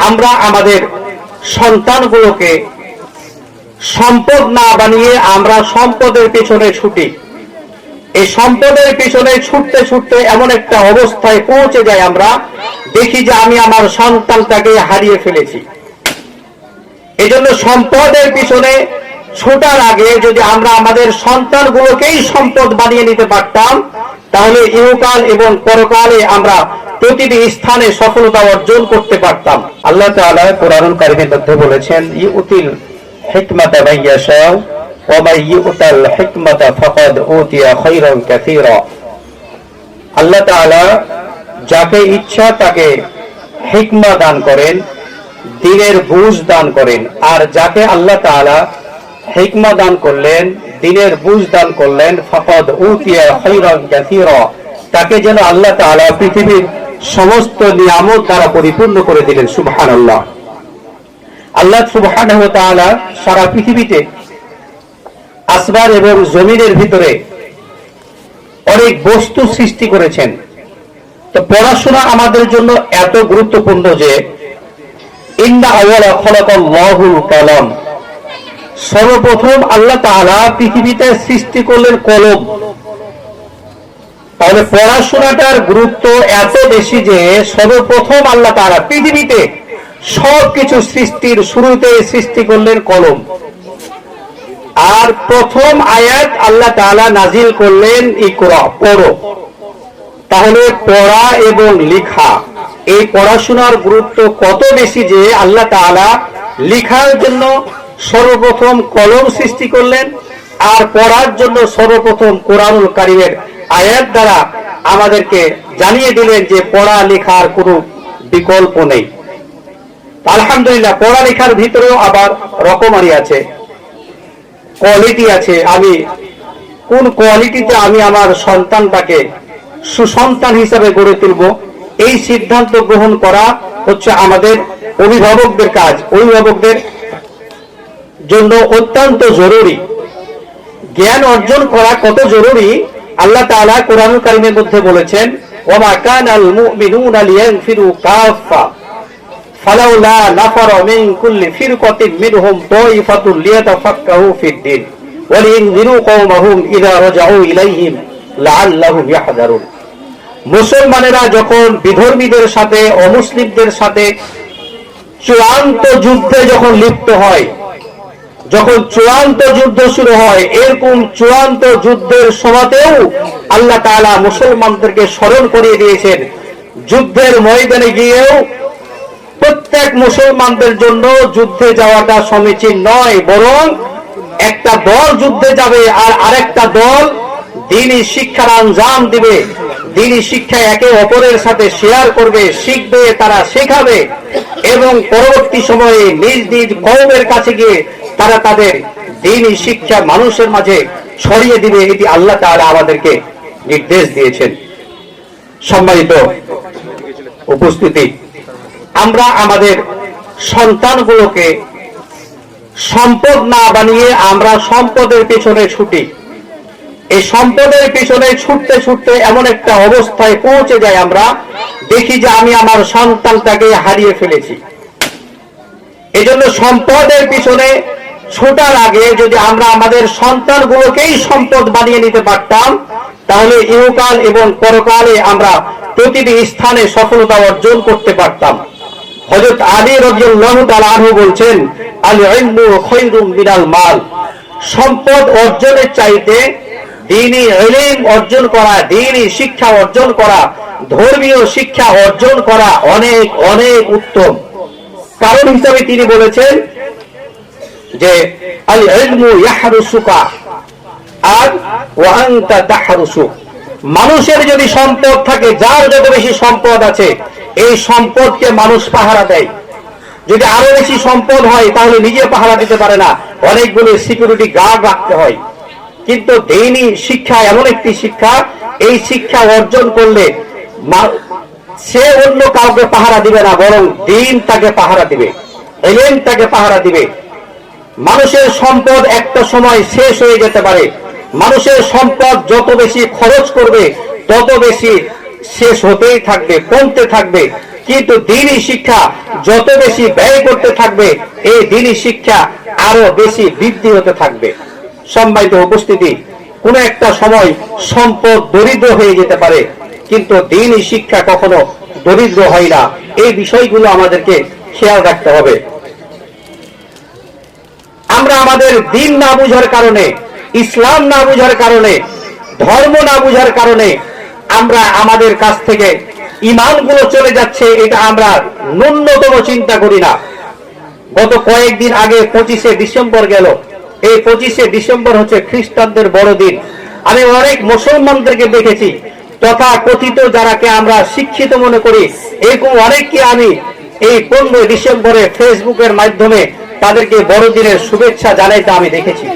আমরা আমাদের সন্তানগুলোকে সম্পদ না বানিয়ে আমরা সম্পদের পেছনে ছুটি। এই সম্পদের পিছনে ছুটতে ছুটতে এমন একটা অবস্থায় পৌঁছে যাই, আমরা দেখি যে আমি আমার সন্তানটাকে হারিয়ে ফেলেছি। এজন্য সম্পদের পিছনে ছোটার আগে যদি আমরা আমাদের সন্তানগুলোকেই সম্পদ বানিয়ে নিতে পারতাম, তাহলে ইহকাল এবং পরকালে আমরা প্রতিটি স্থানে সফলতা অর্জন করতে পারতাম। আল্লাহ তাআলা কোরআনুল কারীমের মধ্যে বলেছেন, ইউতিল হিকমাতা মান ইয়াশা ওয়া মান ইউতাল হিকমাতা ফাকাদ উতিয়া খায়রান কাসীরা। আল্লাহ তাআলা যাকে ইচ্ছা তাকে হিকমা দান করেন, দ্বীনের বুঝ দান করেন। আর যাকে আল্লাহ তাআলা হিকমা দান করলেন, দ্বীনের বুঝ দান করলেন, ফাকাদ উতিয়া খায়রান কাসীরা, তাকে যেন আল্লাহ তাআলা পৃথিবীর সমস্ত নিয়ামত দ্বারা পরিপূর্ণ করে দিলেন। সুবহানাল্লাহ। আল্লাহ সুবহানাহু ওয়া তাআলা সারা পৃথিবীতে আসমান এবং জমিনের ভিতরে অনেক বস্তু সৃষ্টি করেছেন। তো পড়াশোনা আমাদের জন্য এত গুরুত্বপূর্ণ যে ইন্না আওয়ালা খালাকাল্লাহুল কালাম, সর্বপ্রথম আল্লাহ তাআলা পৃথিবীতে সৃষ্টি করলেন কলম। তাহলে পড়াশোনাটার গুরুত্ব এত বেশি যে সর্বপ্রথম আল্লাহ তাআলা পৃথিবীতে সবকিছু সৃষ্টির শুরুতে সৃষ্টি করলেন কলম। আর প্রথম আয়াত আল্লাহ তাআলা নাজিল করলেন ইকরা, পড়ো। তাহলে পড়া এবং লেখা, এই পড়াশোনার গুরুত্ব কত বেশি যে আল্লাহ তাআলা লেখার জন্য সর্বপ্রথম কলম সৃষ্টি করলেন, আর পড়ার জন্য সর্বপ্রথম কোরআনুল কারীমের আয়াত দ্বারা আমাদেরকে জানিয়ে দিলেন যে পড়া লেখার কোনো বিকল্প নেই। আলহামদুলিল্লাহ, পড়ালেখার ভিতরেও আবার রকমারি আছে, কোয়ালিটি আছে। আমি কোন কোয়ালিটিতে আমি আমার সন্তানটাকে সুসন্তান হিসাবে গড়ে তুলব, এই সিদ্ধান্ত গ্রহণ করা হচ্ছে আমাদের অভিভাবকদের কাজ। অভিভাবকদের জন্য অত্যন্ত জরুরি। জ্ঞান অর্জন করা কত জরুরি আল্লাহ তাআলা কোরআনুল কারীমের মধ্যে বলেছেন, ওয়া মা কানাল মুমিনুনা লিয়ানফিরু কাফা ফালাউলা নাফারা মিন কুল্লি ফিরকাতিন মিনহুম তাইফাতুন লিয়াতাফাক্কাহু ফিদ-দীন ওয়া লিয়ুনযিরু কওমাহুম ইযা রাজাউ ইলাইহিম লাআল্লাহুম ইয়াহযারুন। মুসলমানেরা যখন বিধর্মীদের সাথে, অমুসলিমদের সাথে চূড়ান্ত যুদ্ধে যখন লিপ্ত হয়, যখন চূড়ান্ত যুদ্ধ শুরু হয়, এরকম চূড়ান্ত যুদ্ধের সময়তেও আল্লাহ তাআলা মুসলমানদেরকে স্মরণ করিয়ে দিয়েছেন, যুদ্ধের ময়দানে গিয়েও প্রত্যেক মুসলমানদের জন্য যুদ্ধে যাওয়াটা সমীচীন নয়, বরং একটা দল যুদ্ধে যাবে আর আরেকটা দল দ্বীনি শিক্ষার আঞ্জাম দিবে। দ্বীনি শিক্ষা একে অপরের সাথে শেয়ার করবে, শিখবে, তারা শেখাবে এবং পরবর্তী সময়ে নিজ নিজ কওমের কাছে গিয়ে তারা তাদের দ্বীনি শিক্ষা মানুষের মাঝে ছড়িয়ে দিবে। এটি আল্লাহ তাআলা আমাদেরকে নির্দেশ দিয়েছেন। সম্মানিত উপস্থিতি, আমরা আমাদের সন্তানগুলোকে সম্পদ না বানিয়ে আমরা সম্পদের পেছনে ছুটি। এই সম্পদের পেছনে ছুটতে ছুটতে এমন একটা অবস্থায় পৌঁছে যাই, আমরা দেখি যে আমি আমার সন্তানটাকে হারিয়ে ফেলেছি। এজন্য সম্পদের পিছনে ছোটার আগে যদি আমরা আমাদের সন্তানগুলোকেই সম্পদ বানিয়ে নিতে পারতাম, তাহলে ইহকাল এবং পরকালে আমরা প্রতিটি স্থানে সফলতা অর্জন করতে পারতাম। হযরত আলী রাদিয়াল্লাহু তাআলা আনহু বলছেন, আল ইলমু খায়রুম মিনাল মাল, সম্পদ অর্জনের চাইতে দ্বীনি ইলম অর্জন করা, দ্বীনি শিক্ষা অর্জন করা, ধর্মীয় শিক্ষা অর্জন করা অনেক অনেক উত্তম। কারণ হিসেবে তিনি বলেছেন যে আল ইলমু ইয়াহরুসুকা আর ওয়া আনতা তাহরুসু। মানুষের যদি সম্পদ থাকে, যার যত বেশি সম্পদ আছে, এই সম্পদকে মানুষ পাহারা দেয়। যদি আরো বেশি সম্পদ হয় তাহলে নিজে পাহারা দিতে পারে না, অনেকগুলো সিকিউরিটি গার্ড রাখতে হয়। কিন্তু দ্বীনি শিক্ষা এমন একটি শিক্ষা, এই শিক্ষা অর্জন করলে সে অন্য কাউকে পাহারা দিবে না, বরং দ্বীন তাকে পাহারা দিবে, ইলম তাকে পাহারা দিবে। মানুষের সম্পদ একটা সময় শেষ হয়ে যেতে পারে। মানুষের সম্পদ যত বেশি খরচ করবে তত বেশি শেষ হতেই থাকবে, কমতে থাকবে। কিন্তু দ্বীনি শিক্ষা যত বেশি ব্যয় করতে থাকবে, এই দ্বীনি শিক্ষা আরো বেশি বৃদ্ধি হতে থাকবে। সম্মানিত উপস্থিতি, কোন একটা সময় সম্পদ দরিদ্র হয়ে যেতে পারে, কিন্তু দ্বীনি শিক্ষা কখনো দরিদ্র হয় না। এই বিষয়গুলো আমাদেরকে খেয়াল রাখতে হবে। আমরা আমাদের দ্বীন না বুঝার কারণে, ইসলাম না বুঝার কারণে, ধর্ম না বুঝার কারণে আমরা আমাদের কাছ থেকে ঈমানগুলো চলে যাচ্ছে, এটা আমরা ন্যূনতম চিন্তা করি না। গত কয়েকদিন আগে 25শে ডিসেম্বর গেল। এই 25শে ডিসেম্বর হচ্ছে খ্রিস্টানদের বড়দিন। আমি অনেক মুসলমানদেরকে দেখেছি, তথা কথিত যারাকে আমরা শিক্ষিত মনে করি, এরকম অনেককে আমি এই 15 ডিসেম্বরে ফেসবুকের মাধ্যমে তাদেরকে বড়দিনের শুভেচ্ছা জানাইতে আমি দেখেছি।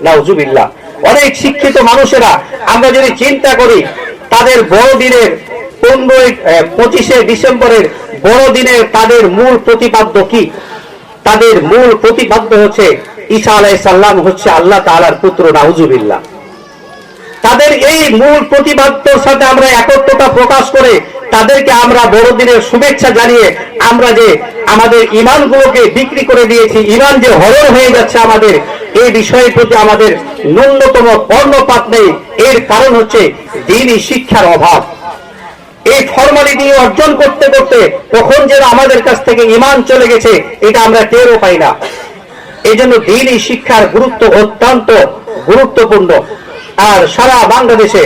নাউজুবিল্লাহ। অনেক শিক্ষিত মানুষেরা আমরা যদি চিন্তা করি, তাদের বড়দিনের 25শে ডিসেম্বরের বড়দিনের তাদের মূল প্রতিপাদ্য কি? তাদের মূল প্রতিপাদ্য হচ্ছে ঈসা আলাইহিস সালাম হচ্ছে আল্লাহ তাআলার পুত্র। নাউজুবিল্লাহ। তাদের এই মূল প্রতিপাদ্যর সাথে আমরা একত্রতা প্রকাশ করে তাদেরকে আমরা বড়দিনের শুভেচ্ছা জানিয়ে আমরা যে আমাদের ঈমানগুলোকে বিক্রি করে দিয়েছি, ঈমান যে হরণ হয়ে যাচ্ছে আমাদের, এই বিষয়ের প্রতি আমাদের ন্যূনতম কর্ণপাত নেই। এর কারণ হচ্ছে দ্বীনি শিক্ষার অভাব। এই ফর্মালিটি অর্জন করতে করতে কখন যেন আমাদের কাছ থেকে ঈমান চলে গেছে, এটা আমরা টেরও পাই না। এই জন্য দ্বীনি শিক্ষার গুরুত্ব অত্যন্ত গুরুত্বপূর্ণ। আর সারা বাংলাদেশে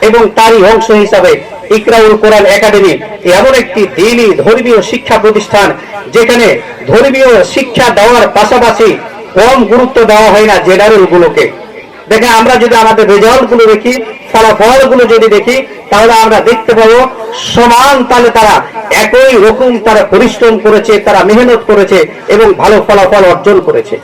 এবং তারই অংশ হিসাবে ইকরাউল কোরআন একাডেমি এমন একটি দ্বীনি ধর্মীয় শিক্ষা প্রতিষ্ঠান, যেখানে ধর্মীয় শিক্ষা দেওয়ার পাশাপাশি কম গুরুত্ব দেওয়া হয় না জেনারেল গুলোকে। দেখেন, আমরা যদি আমাদের রেজাল্ট গুলো দেখি, ফলাফল গুলো যদি দেখি, তাহলে আমরা দেখতে পাবো সমান তালে তারা একই রকম তারা পরিশ্রম করেছে, তারা মেহনত করেছে এবং ভালো ফলাফল অর্জন করেছে।